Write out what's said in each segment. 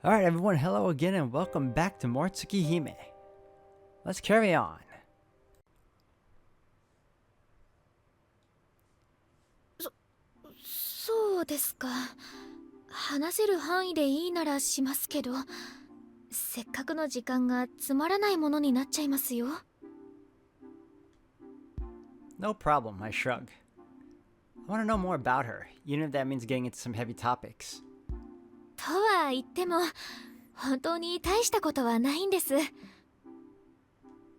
Alright, everyone, hello again and welcome back to more Tsukihime. Let's carry on. そうですか。話せる範囲でいいならしますけど、せっかくの時間がつまらないものになっちゃいますよ。No problem, I shrug. I want to know more about her, even if that means getting into some heavy topics. とは言っても、本当に大したことはないんです。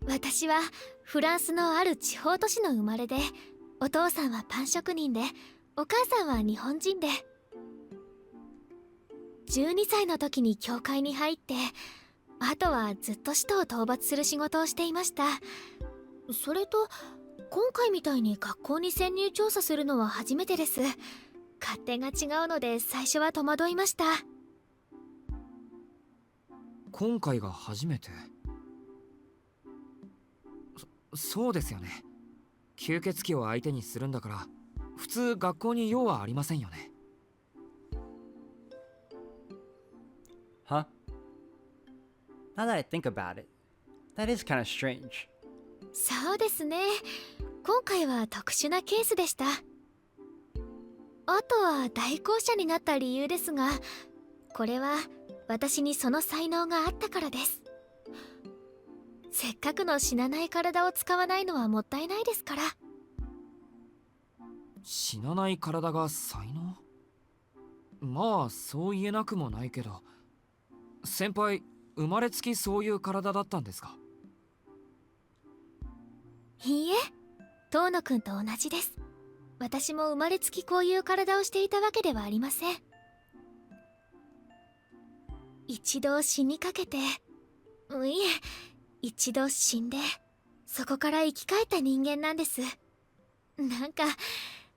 私はフランスのある地方都市の生まれで、お父さんはパン職人で、お母さんは日本人で。12歳の時に教会に入って、あとはずっと使徒を討伐する仕事をしていました。それと、今回みたいに学校に潜入調査するのは初めてです。勝手が違うので最初は戸惑いました。今回が初めて。そうですよね。吸血鬼を相手にするんだから普通学校に用はありませんよね。Huh? Now that I think about it, that is kind of strange. そうですね。今回は特殊なケースでした。あとは代行者になった理由ですが、これは私にその才能があったからです。せっかくの死なない体を使わないのはもったいないですから。死なない体が才能？まあそう言えなくもないけど、先輩生まれつきそういう体だったんですか？いいえ、遠野くんと同じです。私も生まれつきこういう体をしていたわけではありません。一度死にかけて、いえ、一度死んで、そこから生き返った人間なんです。なんか、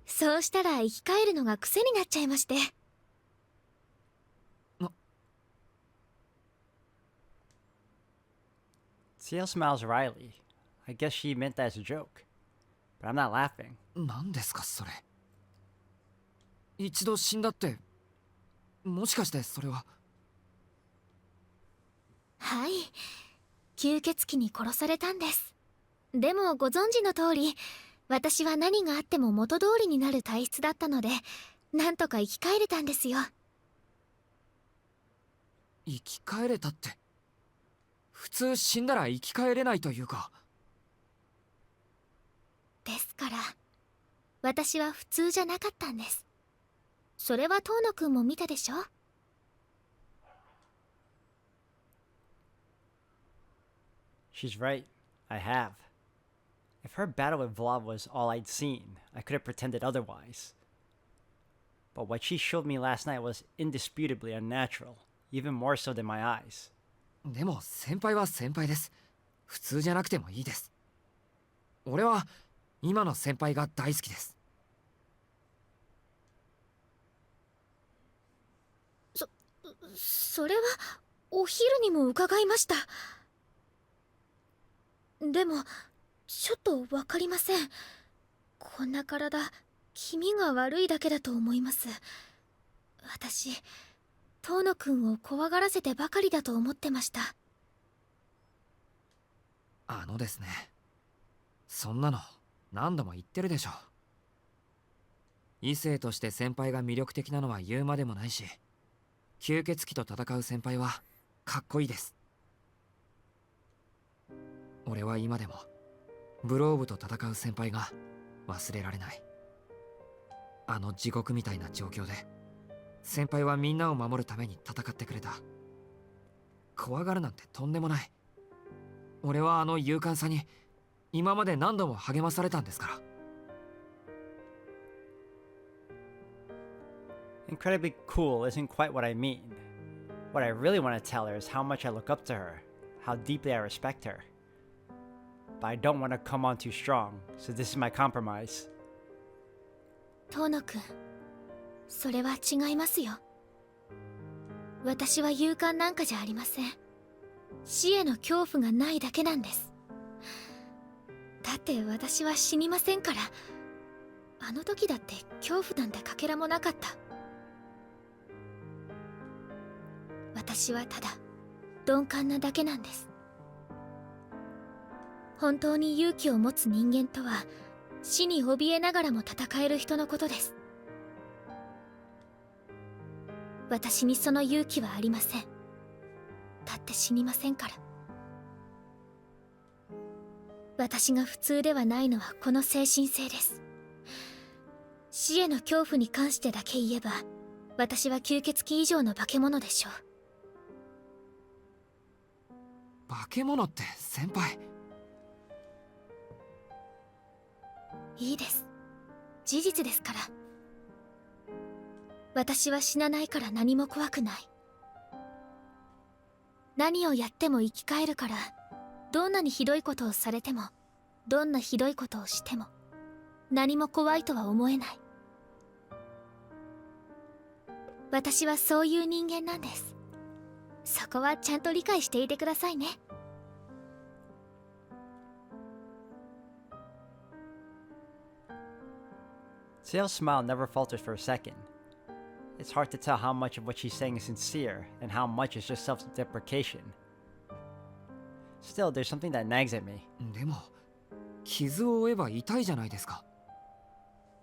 そうしたら生き返るのが癖になっちゃいまして。Ciel smiles wryly. I guess she meant that as a joke. But I'm not laughing. 何ですかそれ。一度死んだって、もしかしてそれは。はい、吸血鬼に殺されたんです。でもご存知の通り、私は何があっても元通りになる体質だったので、なんとか生き返れたんですよ。生き返れたって、普通死んだら生き返れないというか。ですから、私は普通じゃなかったんです。それは遠野くんも見たでしょ？ She's right. I have. If her battle with Vlad was all I'd seen, I could have pretended otherwise. But what she showed me last night was indisputably unnatural, even more so than my eyes. でも先輩は先輩です。普通じゃなくてもいいです。俺は今の先輩が大好きです。それはお昼にも伺いました。でもちょっと分かりません。こんな体、気味が悪いだけだと思います。私、遠野くんを怖がらせてばかりだと思ってました。あのですね、そんなの何度も言ってるでしょ。異性として先輩が魅力的なのは言うまでもないし、吸血鬼と戦う先輩はかっこいいです。俺は今でもブローブと戦う先輩が忘れられない。あの地獄みたいな状況で先輩はみんなを守るために戦ってくれた。怖がるなんてとんでもない。俺はあの勇敢さに今まで何度も励まされたんですから。Incredibly cool isn't quite what I mean. What I really want to tell her is how much I look up to her, how deeply I respect her. But I don't want to come on too strong, so this is my compromise. 遠野くん、それは違いますよ。私は勇敢なんかじゃありません。死への恐怖がないだけなんです。だって私は死にませんから。あの時だって恐怖なんてかけらもなかった。私はただ鈍感なだけなんです。本当に勇気を持つ人間とは死に怯えながらも戦える人のことです。私にその勇気はありません。だって死にませんから。私が普通ではないのはこの精神性です。死への恐怖に関してだけ言えば、私は吸血鬼以上の化け物でしょう。化け物って先輩。いいです。事実ですから。私は死なないから何も怖くない。何をやっても生き返るから、どんなにひどいことをされても、どんなひどいことをしても、何も怖いとは思えない。私はそういう人間なんです。そこはちゃんと理解していてくださいね。Ciel's smile never falters for a second. It's hard to tell how much of what she's saying is sincere and how much is just self-deprecation. Still, there's something that nags at me. でも傷を負えば痛いじゃないですか。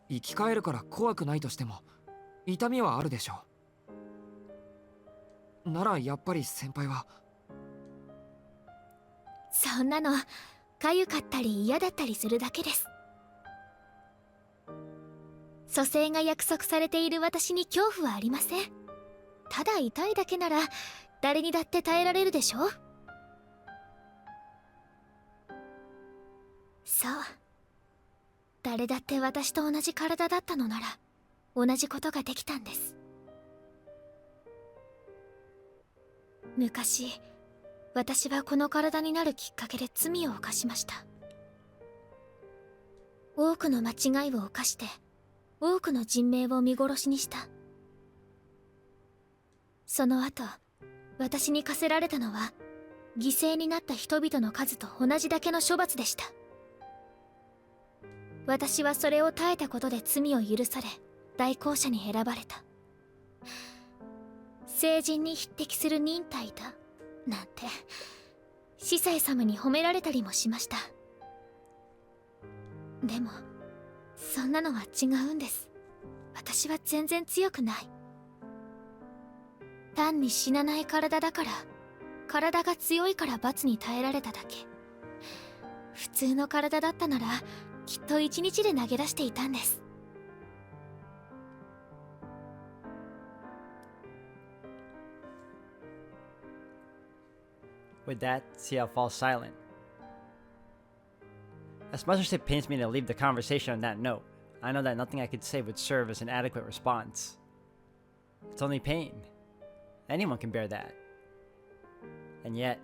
生き返るから怖くないとしても痛みはあるでしょう。ならやっぱり先輩は。そんなの痒かったり嫌だったりするだけです。蘇生が約束されている私に恐怖はありません。ただ痛いだけなら誰にだって耐えられるでしょ。そう、誰だって私と同じ体だったのなら同じことができたんです。昔、私はこの体になるきっかけで罪を犯しました。多くの間違いを犯して多くの人命を見殺しにした。その後、私に課せられたのは犠牲になった人々の数と同じだけの処罰でした。私はそれを耐えたことで罪を許され代行者に選ばれた。聖人に匹敵する忍耐だなんて司祭様に褒められたりもしました。でもそんなのは違うんです。私は全然強くない。単に死なない体だから、体が強いから罰に耐えられただけ。普通の体だったならきっと一日で投げ出していたんです。With that, Ciel falls silent. As much as it pains me to leave the conversation on that note, I know that nothing I could say would serve as an adequate response. It's only pain. Anyone can bear that. And yet,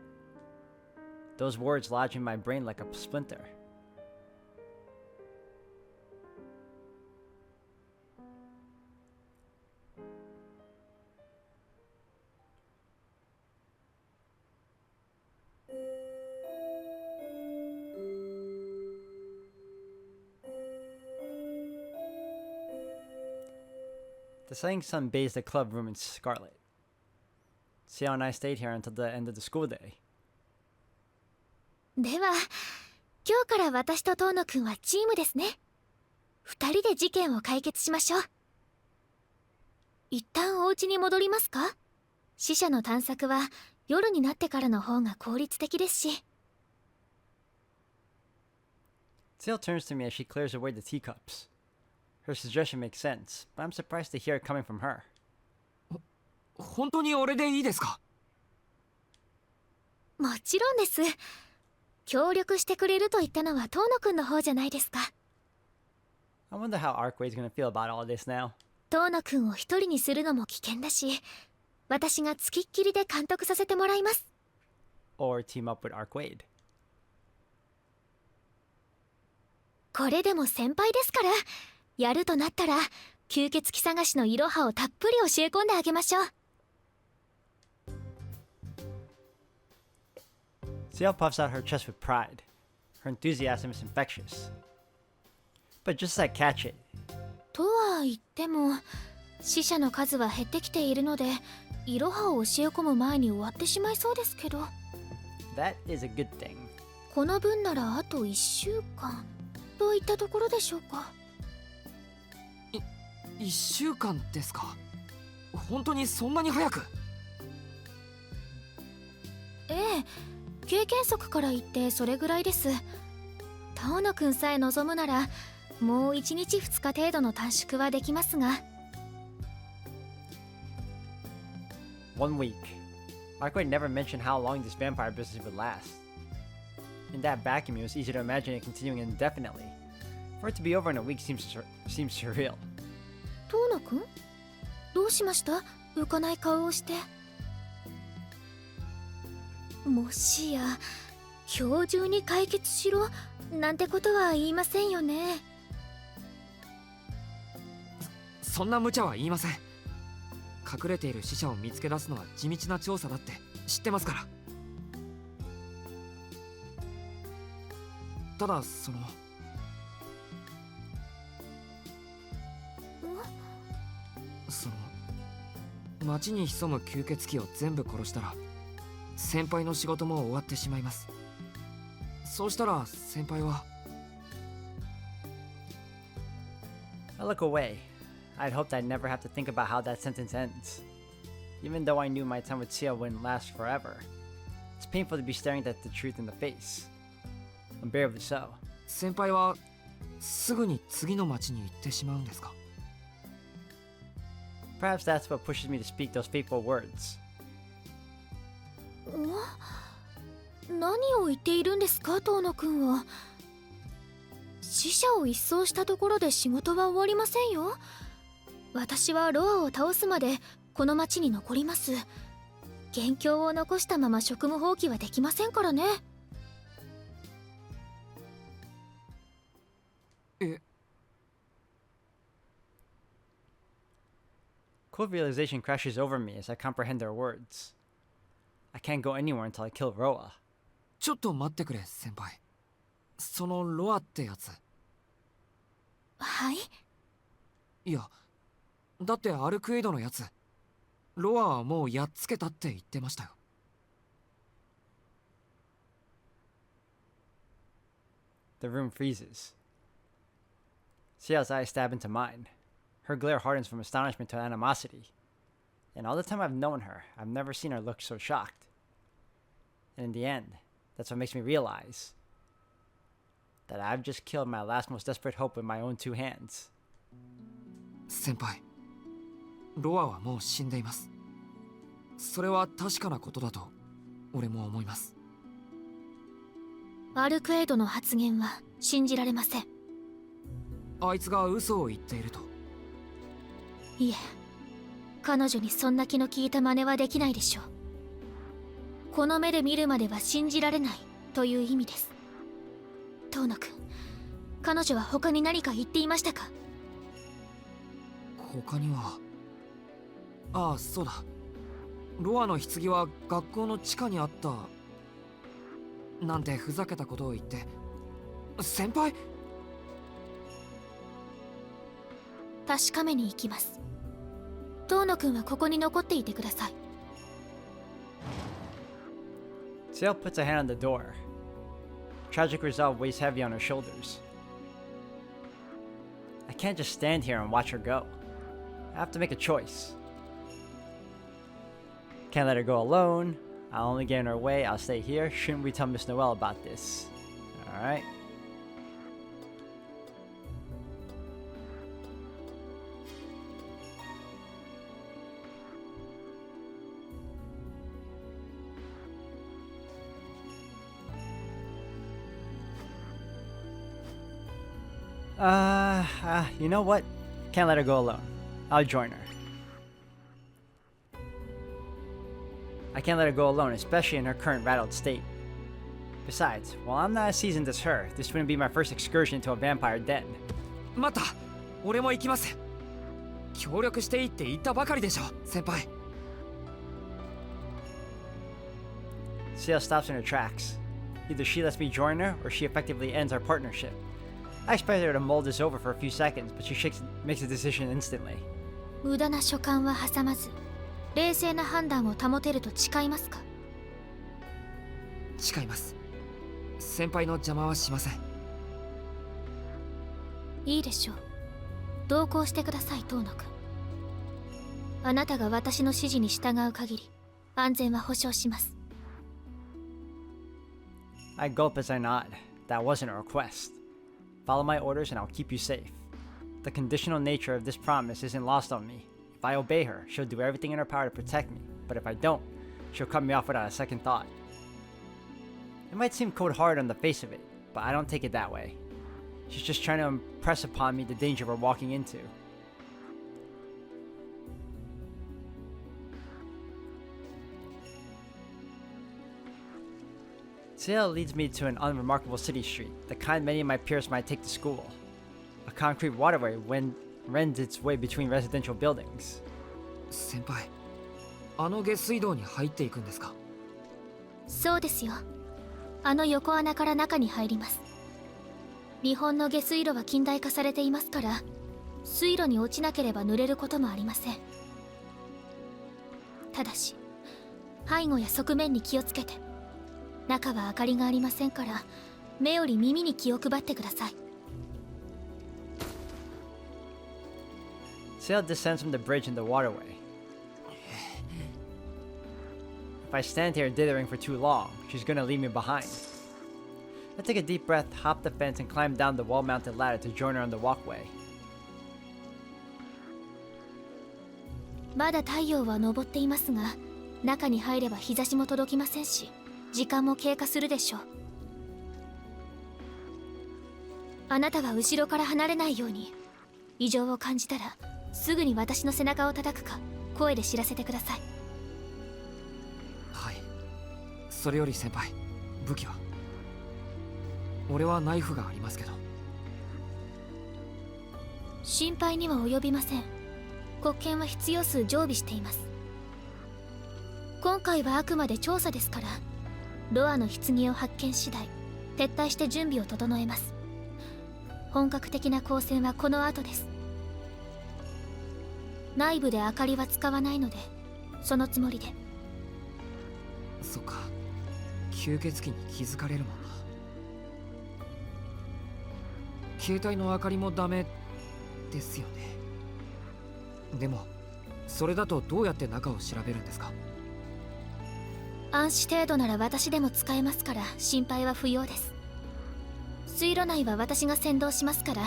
those words lodge in my brain like a splinter. The setting sun bathes the club room in scarlet. Ciel and I stayed here until the end of the school day. では、今日から私と遠野くんはチームですね。二人で事件を解決しましょう。一旦お家に戻りますか？死者の探索は夜になってからの方が効率的ですし。Ciel turns to me as she clears away the teacups. Her suggestion makes sense, but I'm surprised to hear it coming from her. 本当に俺でいいですか？もちろんです。協力してくれると言ったのは遠野くんの方じゃないですか。I wonder how Arcwade's gonna feel about all this now. 遠野くんを一人にするのも危険だし、私がつきっきりで監督させてもらいます。Or team up with Arcwade. これでも先輩ですから、やるとなったら吸血鬼探しのイロハをたっぷり教え込んであげましょう。Ciel puffs out her chest with pride. Her enthusiasm is infectious. But just as I catch it, とは言っても死者の数は減ってきているのでいろはを教え込む前に終わってしまいそうですけど。 That is a good thing. この分ならあと1週間といったところでしょうか。1週間ですか？本当にそんなに早く？ええ、経験則から言ってそれぐらいです。遠野くんさえ望むならもう1日2日程度の短縮はできますが。 1 week. Arkway never mentioned how long this vampire business would last. In that vacuum, it was easy to imagine it continuing indefinitely. For it to be over in a week seems surreal. 遠野くん、どうしました？浮かない顔をして。もしや今日中に解決しろなんてことは言いませんよね。そんな無茶は言いません。隠れている死者を見つけ出すのは地道な調査だって知ってますから。ただ町に潜む吸血鬼を全部殺したら先輩の仕事も終わってしまいます。そうしたら先輩は。 I look away. I'd hoped I'd never have to think about how that sentence ends. Even though I knew my time with Ciel wouldn't last forever, it's painful to be staring at the truth in the face. Unbearably so. 先輩はすぐに次の町に行ってしまうんですか？ Perhaps that's what pushes me to speak those fateful words. 何を言っているんですか、遠野くんは。死者を一掃したところで仕事は終わりませんよ。私はロアを倒すまでこの町に残ります。元凶を残したまま職務放棄はできませんからね。Cold realization crashes over me as I comprehend their words. I can't go anywhere until I kill Roa. ちょっと待ってくれ先輩。そのロアってやつ。はい。いや、だってアルクエイドのやつ、ロアはもうやっつけたって言ってましたよ。The room freezes. Ciel's eyes stab into mine. Her glare hardens from astonishment to animosity. In all the time I've known her, I've never seen her look so shocked. And in the end, that's what makes me realize that I've just killed my last most desperate hope with my own 2 hands. 先輩、ロアはもう死んでいます。それは確かなことだと俺も思います。アルクエイドの発言は信じられません。あいつが嘘を言っていると？いえ、彼女にそんな気の利いた真似はできないでしょう。この目で見るまでは信じられないという意味です。遠野くん、彼女は他に何か言っていましたか？他には。ああ、そうだ。ロアの棺は学校の地下にあったなんてふざけたことを言って。先輩？確かめに行きます。遠野くんはここに残っていてください。Ciel puts a hand on the door. Tragic resolve weighs heavy on her shoulders. I can't just stand here and watch her go. I have to make a choice. Can't let her go alone. I'll only get in her way. I'll stay here. Shouldn't we tell Miss Noelle about this? Alright. You know what? Can't let her go alone. I'll join her. I can't let her go alone, especially in her current rattled state. Besides, while I'm not as seasoned as her, this wouldn't be my first excursion into a vampire den. また、俺も行きます。協力していいって言ったばかりでしょ、先輩。Ciel stops in her tracks. Either she lets me join her, or she effectively ends our partnership. I expect her to mull this over for a few seconds, but she makes a decision instantly. 無駄な所感は挟まず、冷静な判断を保てると誓いますか？誓います。先輩の邪魔はしません。いいでしょう。同行してください、遠野くん。あなたが私の指示に従う限り安全は保証します。 I gulp as I nod. That wasn't a request. Follow my orders and I'll keep you safe. The conditional nature of this promise isn't lost on me. If I obey her, she'll do everything in her power to protect me. But if I don't, she'll cut me off without a second thought. It might seem cold-hearted on the face of it, but I don't take it that way. She's just trying to impress upon me the danger we're walking into. Ciel leads me to an unremarkable city street, the kind many of my peers might take to school. A concrete waterway wends its way between residential buildings. 先輩、あの下水道に入っていくんですか？そうですよ。あの横穴から中に入ります。日本の下水路は近代化されていますから、水路に落ちなければ濡れることもありません。ただし背後や側面に気をつけて。中は明かりがありませんから、目より耳に気を配ってください。Ciel descends from the bridge in the waterway. If I stand here dithering for too long, she's gonna leave me behind. I take a deep breath, hop the fence, and climb down the wall-mounted ladder to join her on the walkway. まだ太陽は昇っていますが、中に入れば日差しも届きませんし、時間も経過するでしょう。あなたは後ろから離れないように、異常を感じたらすぐに私の背中を叩くか声で知らせてください。はい。それより先輩、武器は？俺はナイフがありますけど。心配には及びません。国権は必要数常備しています。今回はあくまで調査ですから、ロアの棺を発見次第撤退して準備を整えます。本格的な光線はこの後です。内部で明かりは使わないので、そのつもりで。そっか、吸血鬼に気づかれるもんな。携帯の明かりもダメですよね。でもそれだとどうやって中を調べるんですか？暗視程度なら私でも使えますから、心配は不要です。水路内は私が先導しますから、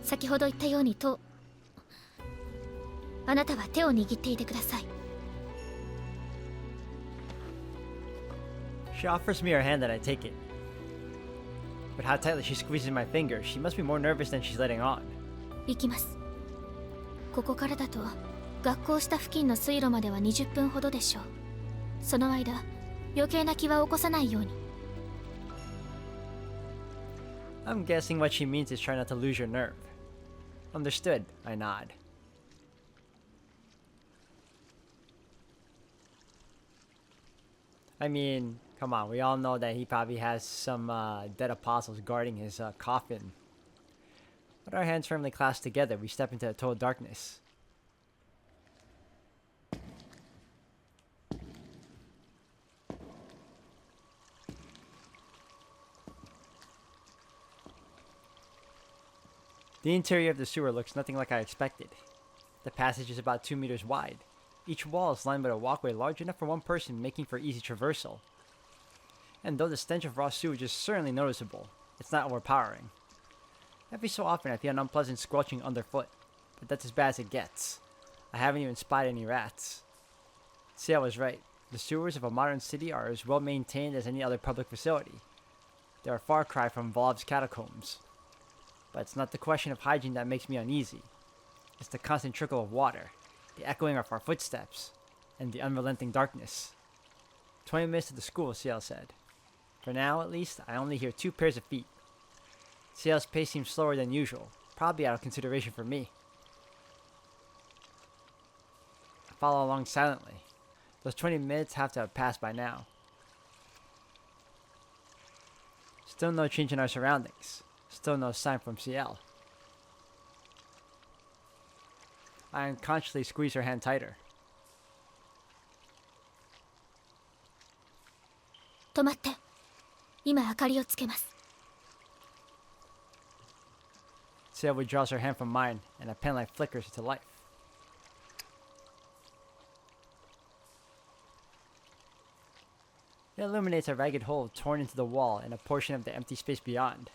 先ほど言ったようにと。あなたは手を握っていてください。 She offers me her hand and I take it. But how tightly she squeezes my fingers, she must be more nervous than she's letting on. 行きます。ここからだと学校下付近の水路までは20分ほどでしょう。その間余計な気は起こさないように。 I'm guessing what she means is try not to lose your nerve. Understood, I nod. I mean, come on, we all know that he probably has some dead apostles guarding his coffin. With our hands firmly clasped together, we step into total darkness. The interior of the sewer looks nothing like I expected. The passage is about 2 meters wide. Each wall is lined with a walkway large enough for one person, making for easy traversal. And though the stench of raw sewage is certainly noticeable, it's not overpowering. Every so often I feel an unpleasant squelching underfoot, but that's as bad as it gets. I haven't even spotted any rats. Ciel was right. The sewers of a modern city are as well maintained as any other public facility. They're a far cry from Volv's catacombs. But it's not the question of hygiene that makes me uneasy. It's the constant trickle of water, the echoing of our footsteps, and the unrelenting darkness. 20 minutes to the school, Ciel said. For now, at least, I only hear 2 pairs of feet. Ciel's pace seems slower than usual, probably out of consideration for me. I follow along silently. Those 20 minutes have to have passed by now. Still no change in our surroundings. Still no sign from Ciel. I unconsciously squeeze her hand tighter. 止まって。今明かりをつけます。 Ciel withdraws her hand from mine, and a pen light flickers into life. It illuminates a ragged hole torn into the wall and a portion of the empty space beyond.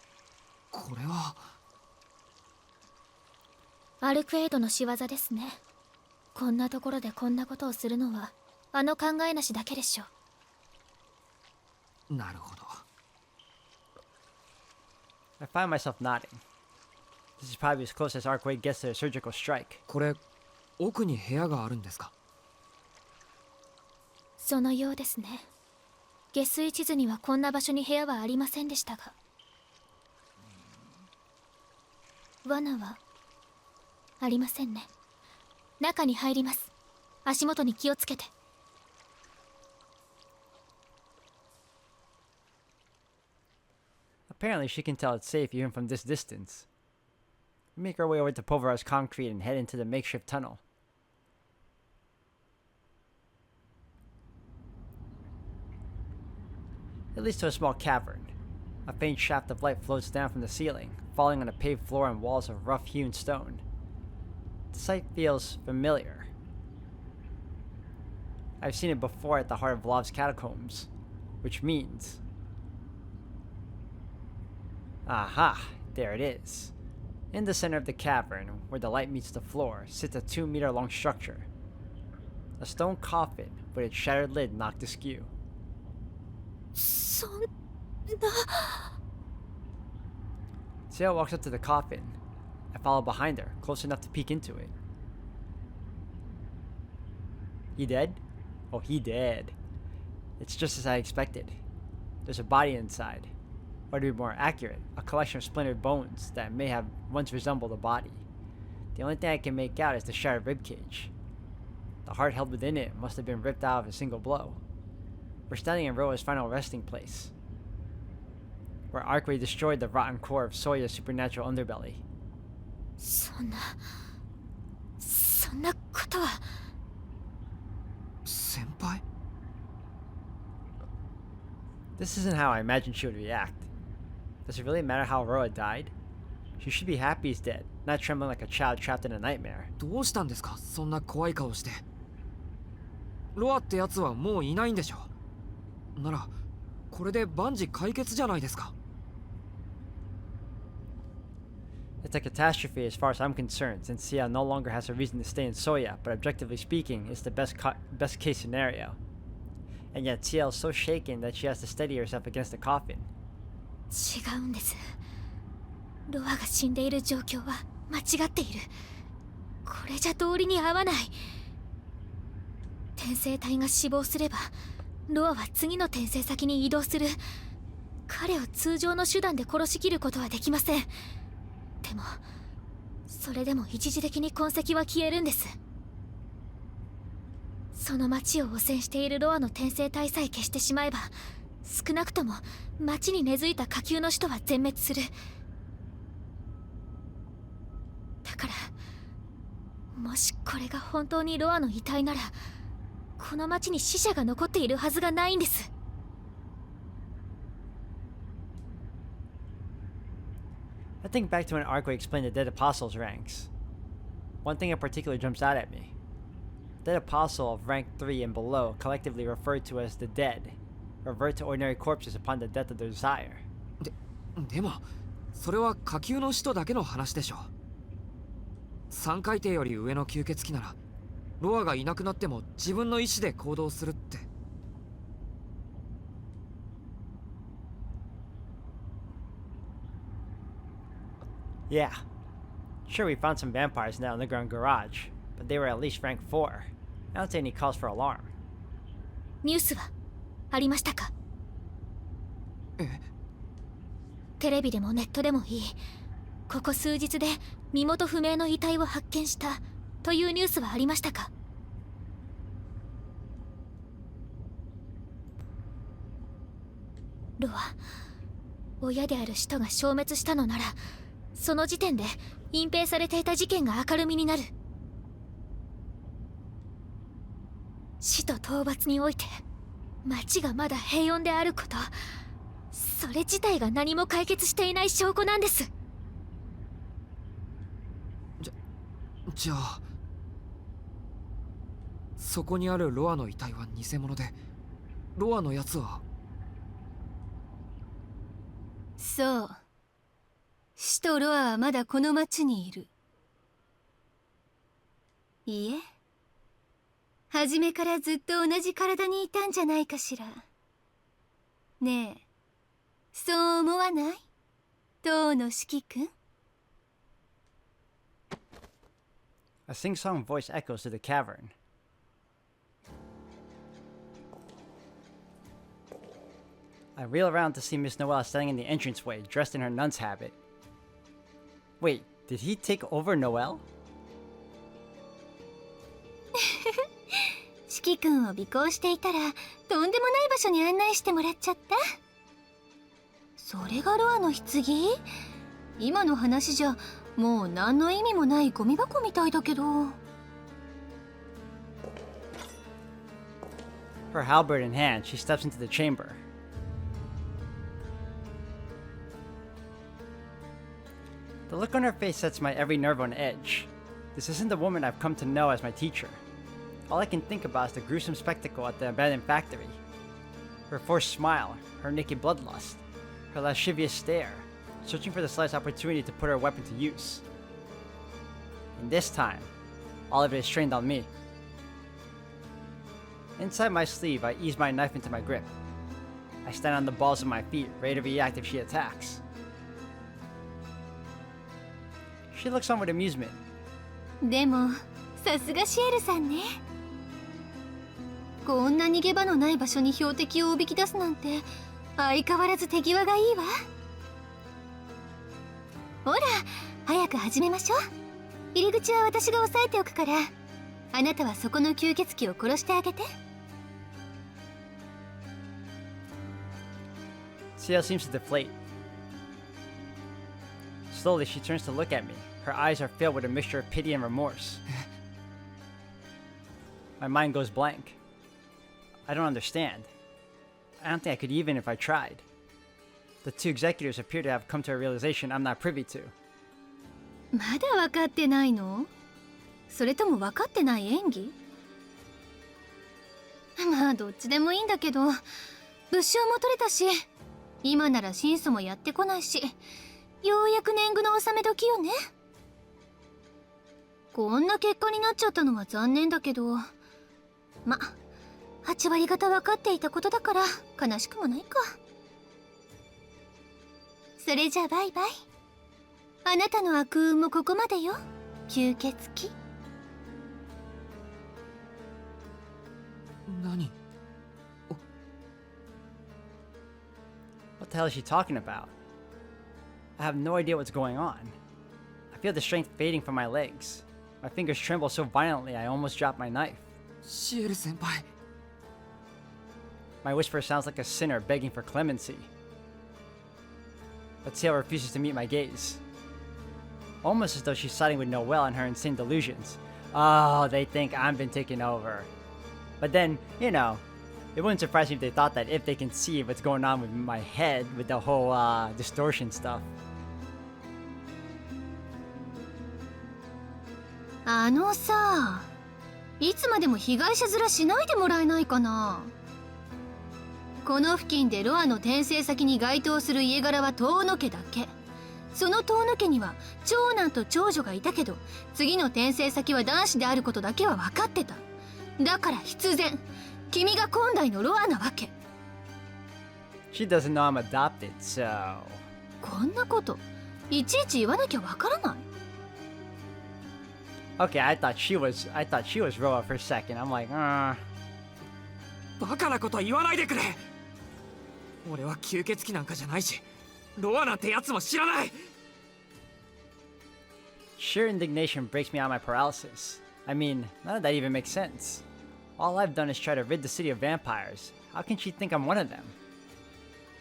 これはアルクエイドの仕業ですね。こんなところでこんなことをするのはあの考えなしだけでしょう。なるほど。I find myself nodding. This is probably as close as Arkway gets to a surgical strike. これ奥に部屋があるんですか？そのようですね。下水地図にはこんな場所に部屋はありませんでしたが。罠はありませんね。中に入ります。足元に気をつけて。Apparently, she can tell it's safe even from this distance. We make our way over to pulverized concrete and head into the makeshift tunnel. It leads to a small cavern. A faint shaft of light floats down from the ceiling, falling on a paved floor and walls of rough-hewn stone. The sight feels familiar. I've seen it before at the heart of Vlov's catacombs, which means... Aha! There it is. In the center of the cavern, where the light meets the floor, sits a 2-meter-long structure. A stone coffin with its shattered lid knocked askew. そんな。 Ciel walks up to the coffin. I follow behind her, close enough to peek into it. He dead? Oh, he dead. It's just as I expected. There's a body inside. Or to be more accurate, a collection of splintered bones that may have once resembled a body. The only thing I can make out is the shattered ribcage. The heart held within it must have been ripped out of a single blow. We're standing in Roa's final resting place, where Arkway destroyed the rotten core of Soya's supernatural underbelly. そんなことは。先輩？ This isn't how I imagined she would react. Does it really matter how Roa died? She should be happy he's dead, not trembling like a child trapped in a nightmare. どうしたんですか？そんな怖い顔して。ロアってやつはもういないんでしょ？ならこれで万事解決じゃないですか。 It's a catastrophe as far as I'm concerned, since Ciel no longer has a reason to stay in Soya, but objectively speaking, it's the best case scenario. And yet Ciel is so shaken that she has to steady herself against the coffin. 違うんです。ロアが死んでいる状況は間違っている。これじゃ道理に合わない。転生体が死亡すればロアは次の転生先に移動する。彼を通常の手段で殺しきることはできません。でもそれでも一時的に痕跡は消えるんです。その町を汚染しているロアの転生体さえ消してしまえば、少なくとも町に根付いた下級の使徒は全滅する。だからもしこれが本当にロアの遺体なら、この町に死者が残っているはずがないんです。I think back to when Arkway explained the Dead Apostles' ranks. One thing in particular jumps out at me. Dead Apostle of rank 3 and below, collectively referred to as the Dead, revert to ordinary corpses upon the death of their desire. でもそれは下級の使徒だけの話でしょ。3階底より上の吸血鬼ならロアがいなくなっても自分の意志で行動するって。Yeah. Sure, we found some vampires in that underground garage, but they were at least rank 4. I don't see any cause for alarm. ニュースはありましたか？え？テレビでもネットでもいい。ここ数日で身元不明の遺体を発見したというニュースはありましたか？ロア、親である使徒が消滅したのなら、その時点で隠蔽されていた事件が明るみになる。使徒討伐において町がまだ平穏であること、それ自体が何も解決していない証拠なんです。じゃあそこにあるロアの遺体は偽物で、ロアのやつは。そう、死とロアはまだこの町にいる。いいえ、初めからずっと同じ体にいたんじゃないかしら。ねえ、そう思わない？当の四季君。A sing-song voice echoes to the cavern. I wheel around to see Miss Noelle standing in the entranceway, dressed in her nun's habit. Wait, did he take over Noelle? 四季君を尾行していたら、とんでもない場所に案内してもらっちゃった。それがロアの棺？今の話じゃもう何の意味もないゴミ箱みたいだけど。 Her halberd in hand, she steps into the chamber. The look on her face sets my every nerve on edge. This isn't the woman I've come to know as my teacher. All I can think about is the gruesome spectacle at the abandoned factory. Her forced smile, her naked bloodlust, her lascivious stare, searching for the slightest opportunity to put her weapon to use. And this time, all of it is trained on me. Inside my sleeve, I ease my knife into my grip. I stand on the balls of my feet, ready to react if she attacks. She looks on with amusement. でもさすがシエルさんね。こんな逃げ場のない場所に標的をおびき出すなんて相変わらず手際がいいわ。ほら、早く始めましょう。入り口は私が押さえておくから、あなたはそこの吸血鬼を殺してあげて。 Ciel seems to deflate. Slowly, she turns to look at me. Her eyes are filled with a mixture of pity and remorse. My mind goes blank. I don't understand. I don't think I could even if I tried. The two executors appear to have come to a realization I'm not privy to. まだ分かってないの？それとも分かってない演技？まあどっちでもいいんだけど、物証も取れたし、今なら審査もやってこないし、ようやく年貢の納め時よね。こんな結果になっちゃったのは残念だけど、ま、8割方分かっていたことだから悲しくもないか。それじゃバイバイ。あなたの悪運もここまでよ、吸血鬼。何？ What the hell is she talking about? I have no idea what's going on. I feel the strength fading from my legs. My fingers tremble so violently I almost drop my knife. シエル先輩。 My whisper sounds like a sinner begging for clemency. But Ciel refuses to meet my gaze. Almost as though she's siding with Noelle and her insane delusions. Oh, they think I've been taken over. But then, you know, it wouldn't surprise me if they thought that if they can see what's going on with my head with the whole distortion stuff. あのさ、いつまでも被害者面しないでもらえないかな。この付近でロアの転生先に該当する家柄は遠野家だけ。その遠野家には長男と長女がいたけど、次の転生先は男子であることだけは分かってた。だから必然君が今代のロアなわけ。 She doesn't know I'm adopted, so... こんなこといちいち言わなきゃわからない。 Okay, I thought she was Roa for a second. I'm like, バカなこと言わないでくれ。俺は吸血鬼なんかじゃないし、ロアなんてやつも知らない。 Sheer indignation breaks me out of my paralysis. I mean, none of that even makes sense. All I've done is try to rid the city of vampires. How can she think I'm one of them?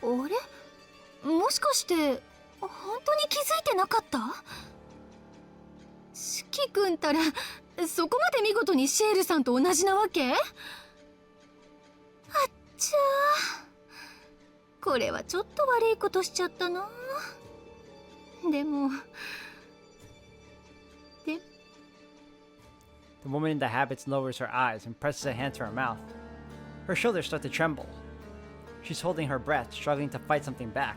あれ、もしかして本当に気づいてなかった？四季君たらそこまで見事にシエルさんと同じなわけ？あっちゃー、これはちょっと悪いことしちゃったな。でも The woman in the habits lowers her eyes and presses a hand to her mouth. Her shoulders start to tremble. She's holding her breath, struggling to fight something back.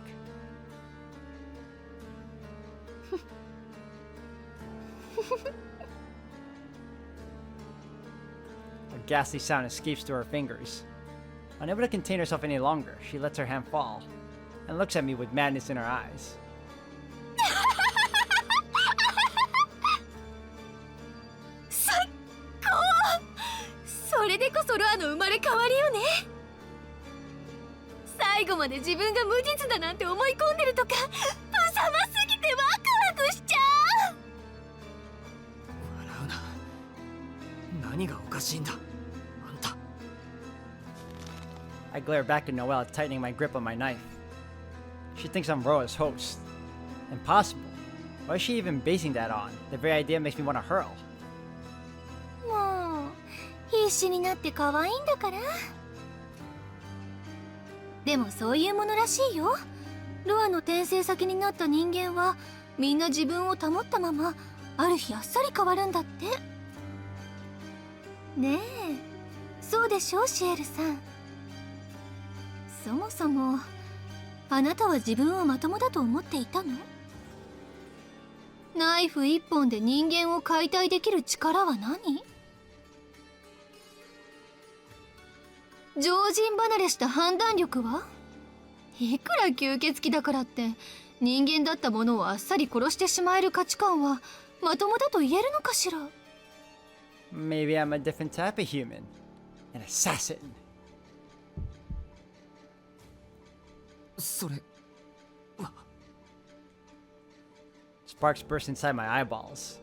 A ghastly sound escapes through her fingers. Unable to contain herself any longer, she lets her hand fall and looks at me with madness in her eyes. 最高。それでこそロアの生まれ変わりよね。最後まで自分が無実だなんて思い込んでるとか、無様すぎてワクワクしちゃう。笑うな。何がおかしいんだ、あんた。I glare back at Noelle, tightening my grip on my knife. She thinks I'm Roa's host. Impossible. What is she even basing that on? The very idea makes me want to hurl. もう必死になって可愛いんだから。でもそういうものらしいよ。ロアの転生先になった人間はみんな自分を保ったままある日あっさり変わるんだって。ねえ、そうでしょシエルさん。そもそもあなたは自分をまともだと思っていたの？ナイフ一本で人間を解体できる力は何？常人離れした判断力は？いくら吸血鬼だからって人間だったものをあっさり殺してしまえる価値観はまともだと言えるのかしら？ Maybe I'm a different type of human. An assassin. それは Sparks burst inside my eyeballs.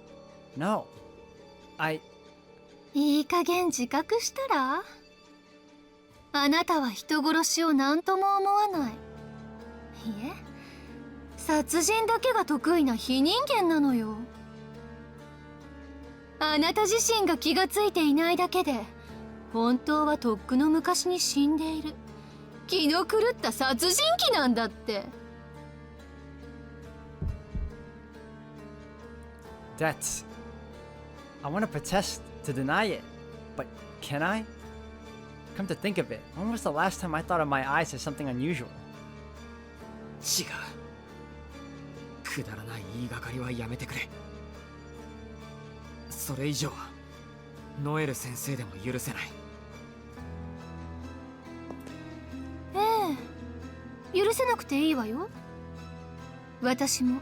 No. いい加減自覚したら？あなたは人殺しを何とも思わない。いえ、殺人だけが得意な非人間なのよ。あなた自身が気がついていないだけで本当はとっくの昔に死んでいる気の狂った殺人鬼なんだって。That's... I want to protest to deny it. But can I? Come to think of it, when was the last time I thought of my eyes as something unusual? 違う。くだらない言いがかりはやめてくれ。それ以上ノエル先生でも許せない。ええ、許せなくていいわよ。私も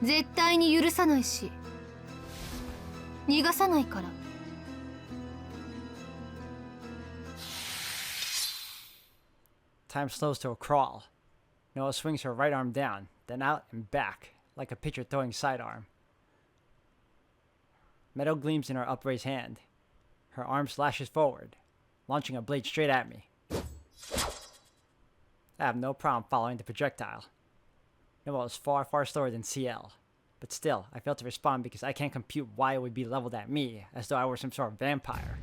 絶対に許さないし逃がさないから。Time slows to a crawl. Noah swings her right arm down, then out and back, like a pitcher throwing sidearm. Metal gleams in her upraised hand. Her arm slashes forward, launching a blade straight at me. I have no problem following the projectile. Noah is far, far slower than Ciel. But still, I fail to respond because I can't compute why it would be leveled at me, as though I were some sort of vampire.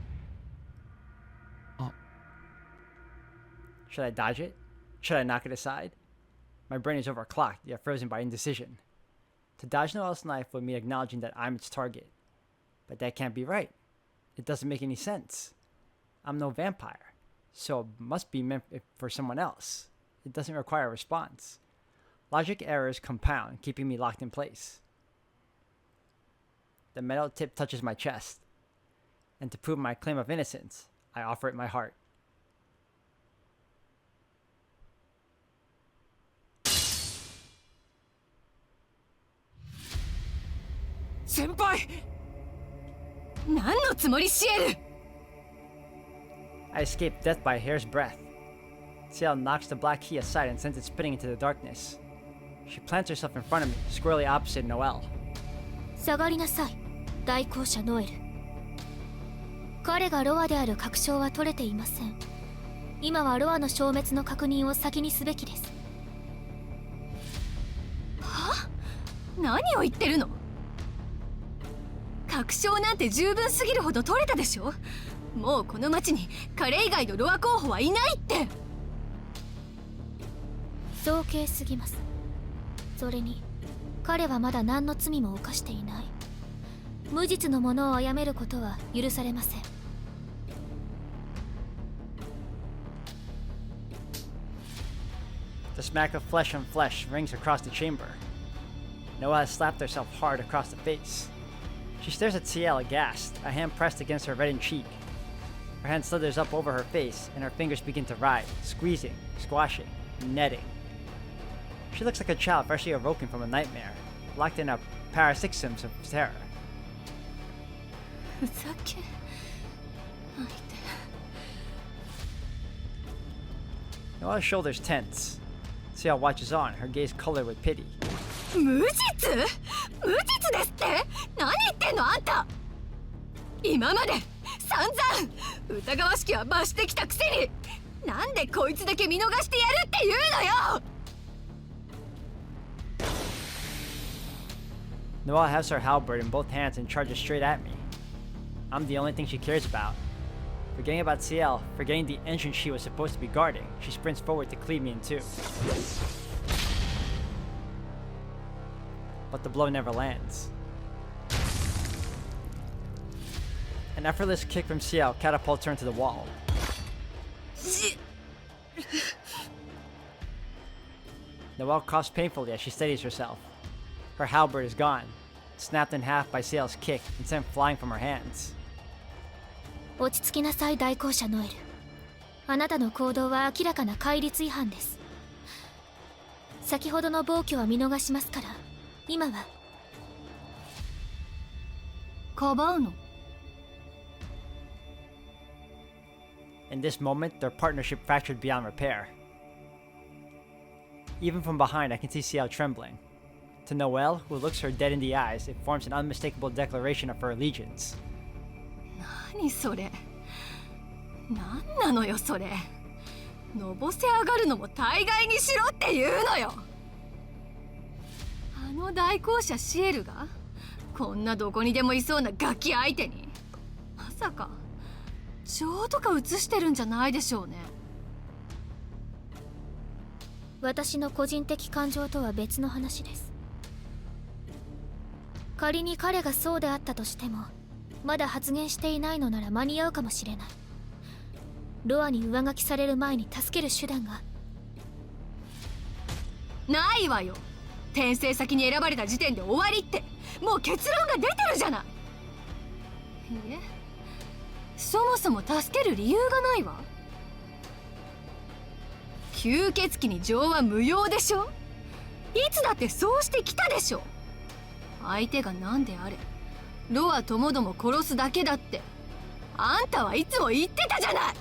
Should I dodge it? Should I knock it aside? My brain is overclocked, yet frozen by indecision. To dodge Noelle's knife would mean acknowledging that I'm its target. But that can't be right. It doesn't make any sense. I'm no vampire, so it must be meant for someone else. It doesn't require a response. Logic errors compound, keeping me locked in place. The metal tip touches my chest, and to prove my claim of innocence, I offer it my heart. 先輩！何のつもりシエル！ I escape death by a hair's breadth. Ciel knocks the black key aside and sends it spinning into the darkness. She plants herself in front of me, squarely opposite Noelle. 下がりなさい、代行者ノエル。彼がロアである確証は取れていません。今はロアの消滅の確認を先にすべきです。は？何を言ってるの？確証なんて十分すぎるほど取れたでしょ。もうこの町に彼以外のロア候補はいないって。早計すぎます。それに彼はまだ何の罪も犯していない。無実の者を殺めることは許されません。The smack of flesh on flesh rings across the chamber. Noah has slapped herself hard across the face. She stares at Ciel aghast, a hand pressed against her reddened cheek. Her hand slithers up over her face, and her fingers begin to writhe, squeezing, squashing, netting. She looks like a child freshly awoken from a nightmare, locked in a paroxysm of terror. ふざけないで。 Noah's shoulders tense. Ciel watches on, her gaze colored with pity. 無実？無実ですって？何言ってんのあんた。今まで散々疑わしきは罰してきたくせに、なんでこいつだけ見逃してやるって言うのよ。 Noah has her halberd in both hands and charges straight at me. I'm the only thing she cares about. Forgetting about Ciel, forgetting the entrance she was supposed to be guarding, she sprints forward to cleave me in two. But the blow never lands. An effortless kick from Ciel catapults her into the wall. Noelle coughs painfully as she steadies herself. Her halberd is gone, snapped in half by Ciel's kick and sent flying from her hands. 落ち着きなさい、代行者ノエル。あなたの行動は明らかな戒律違反です。先ほどの暴挙は見逃しますから、今は。かばうの？ In this moment, their partnership fractured beyond repair. Even from behind, I can see Ciel trembling. To Noelle, who looks her dead in the eyes, it forms an unmistakable declaration of her allegiance. 何それ？何なのよそれ。のぼせ上がるのも大概にしろって言うのよ。あの代行者シエルがこんなどこにでもいそうなガキ相手に、まさか情とか映してるんじゃないでしょうね。私の個人的感情とは別の話です。仮に彼がそうであったとしても、まだ発言していないのなら間に合うかもしれない。ロアに上書きされる前に助ける手段がないわよ。転生先に選ばれた時点で終わりって、もう結論が出てるじゃない。いえ、そもそも助ける理由がないわ。吸血鬼に情は無用でしょ。いつだってそうしてきたでしょ。相手が何であれロアともども殺すだけだってあんたはいつも言ってたじゃない。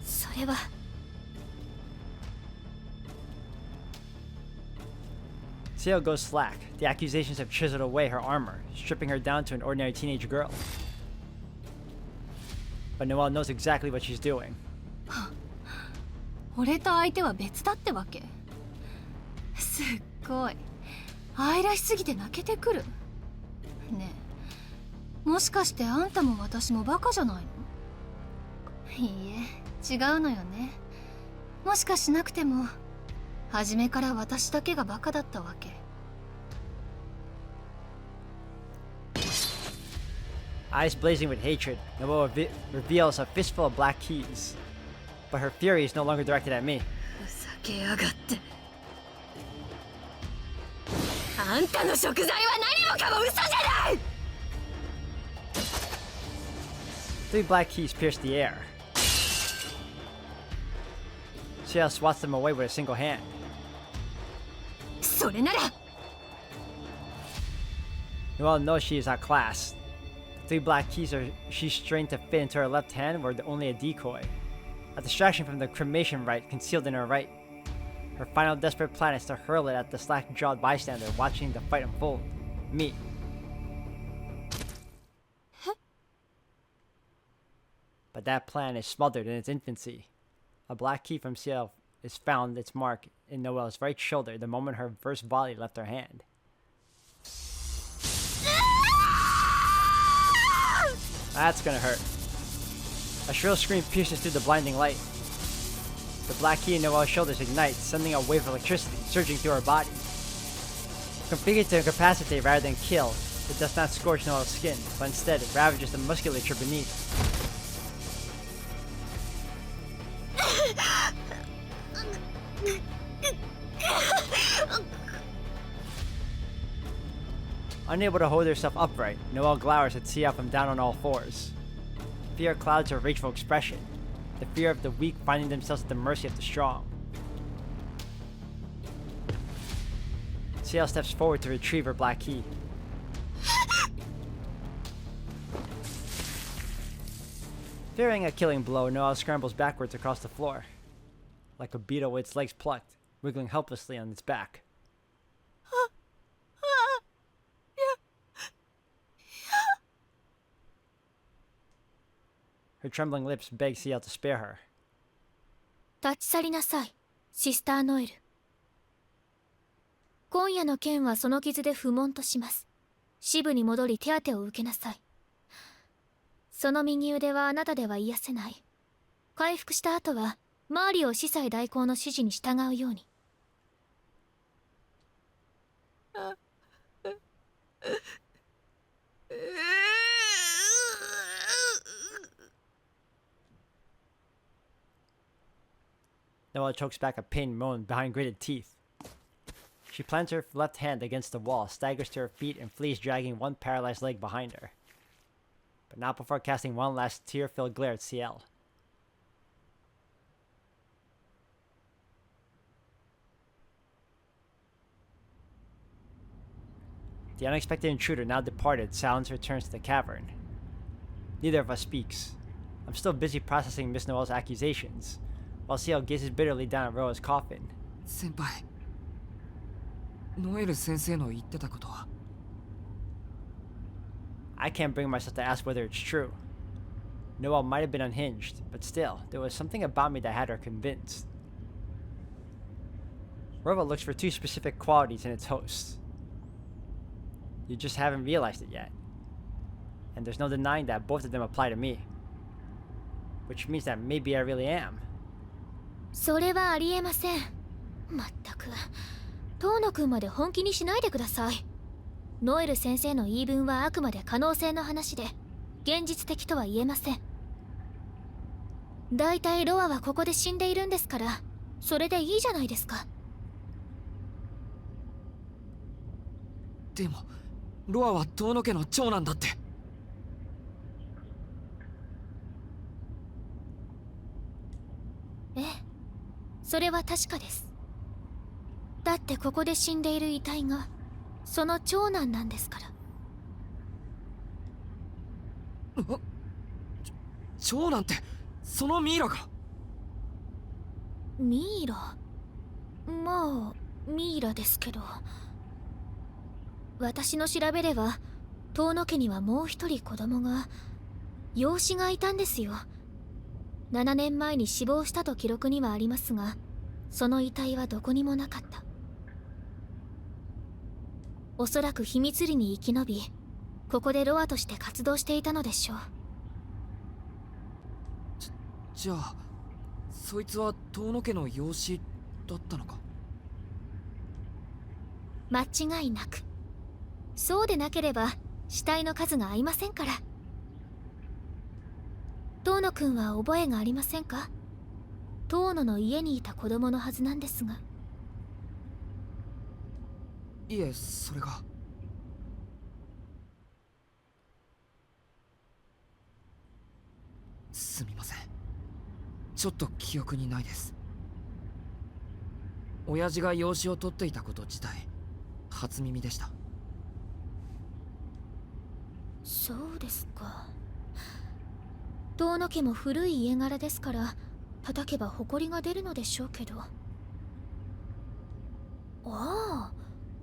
それは。Ciel goes slack. The accusations have chiseled away her armor, stripping her down to an ordinary teenage girl. But Noelle knows exactly what she's doing. 俺と相手は別だってわけ。すっごい愛らしすぎて泣けてくる。ねえ、もしかしてあんたも私もバカじゃないの？いいえ、違うのよね。もしかしなくても初めから私だけがバカだったわけ。Eyes blazing with hatred, Noelle reveals a fistful of black keys. But her fury is no longer directed at me. ふざけやがって。あんたの食材は何もかも嘘じゃない。 Three black keys pierce the air. Ciel swats them away with a single hand. それなら Noelle knows she is outclassed. The three black keys she's strained to fit into her left hand were only a decoy, a distraction from the cremation rite concealed in her right. Her final desperate plan is to hurl it at the slack-jawed bystander watching the fight unfold. Me. But that plan is smothered in its infancy. A black key from Ciel is found its mark in Noelle's right shoulder the moment her first volley left her hand. That's gonna hurt. A shrill scream pierces through the blinding light. The black key in Noelle's shoulders ignites, sending a wave of electricity surging through her body. Configured to incapacitate rather than kill, it does not scorch Noelle's skin, but instead it ravages the musculature beneath. Unable to hold herself upright, Noelle glowers at Ciel from down on all fours. Fear clouds her rageful expression, the fear of the weak finding themselves at the mercy of the strong. Ciel steps forward to retrieve her black key. Fearing a killing blow, Noelle scrambles backwards across the floor, like a beetle with its legs plucked, wiggling helplessly on its back. Her trembling lips beg Ciel to spare her. 立ち去りなさい、シスター・ノエル。今夜の件はその傷で不問とします。支部に戻り手当てを受けなさい。その右腕はあなたでは癒せない。回復した後はマーリオ司祭代行の指示に従うように。Noelle chokes back a pained moan behind gritted teeth. She plants her left hand against the wall, staggers to her feet, and flees, dragging one paralyzed leg behind her. But not before casting one last tear-filled glare at Ciel. The unexpected intruder now departed, Silence returns to the cavern. Neither of us speaks. I'm still busy processing Miss Noelle's accusations, while Ciel gazes bitterly down at Roa's coffin. 先輩、ノエル先生の言ってたことは。 I can't bring myself to ask whether it's true. Noelle might have been unhinged, but still, there was something about me that had her convinced. Rova looks for two specific qualities in its hosts. You just haven't realized it yet. And there's no denying that both of them apply to me. Which means that maybe I really am. それはありえません。まったく、遠野くんまで本気にしないでください。ノエル先生の言い分はあくまで可能性の話で、現実的とは言えません。だいたいロアはここで死んでいるんですから、それでいいじゃないですか。でも、ロアは遠野家の長男だって。ええ、それは確かです。だってここで死んでいる遺体がその長男なんですから。長男ってそのミイラが。ミイラ、まあミイラですけど、私の調べでは遠野家にはもう一人子供が、養子がいたんですよ。7年前に死亡したと記録にはありますが、その遺体はどこにもなかった。おそらく秘密裏に生き延び、ここでロアとして活動していたのでしょう。じゃあそいつは遠野家の養子だったのか。間違いなく。そうでなければ死体の数が合いませんから。遠野くんは覚えがありませんか？遠野の家にいた子供のはずなんですが。いえ、それが。すみません、ちょっと記憶にないです。親父が養子を取っていたこと自体初耳でした。そうですか。遠野家も古い家柄ですから、叩けば埃が出るのでしょうけど。ああ、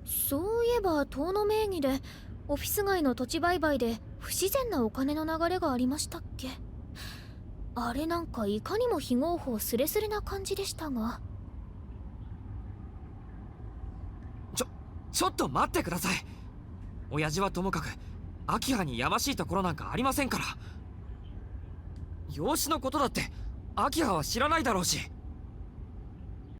そういえば遠野名義でオフィス街の土地売買で不自然なお金の流れがありましたっけ。あれなんかいかにも非合法スレスレな感じでしたが。ちょっと待ってください。親父はともかく明葉にやましいところなんかありませんから。養子のことだって明葉は知らないだろうし。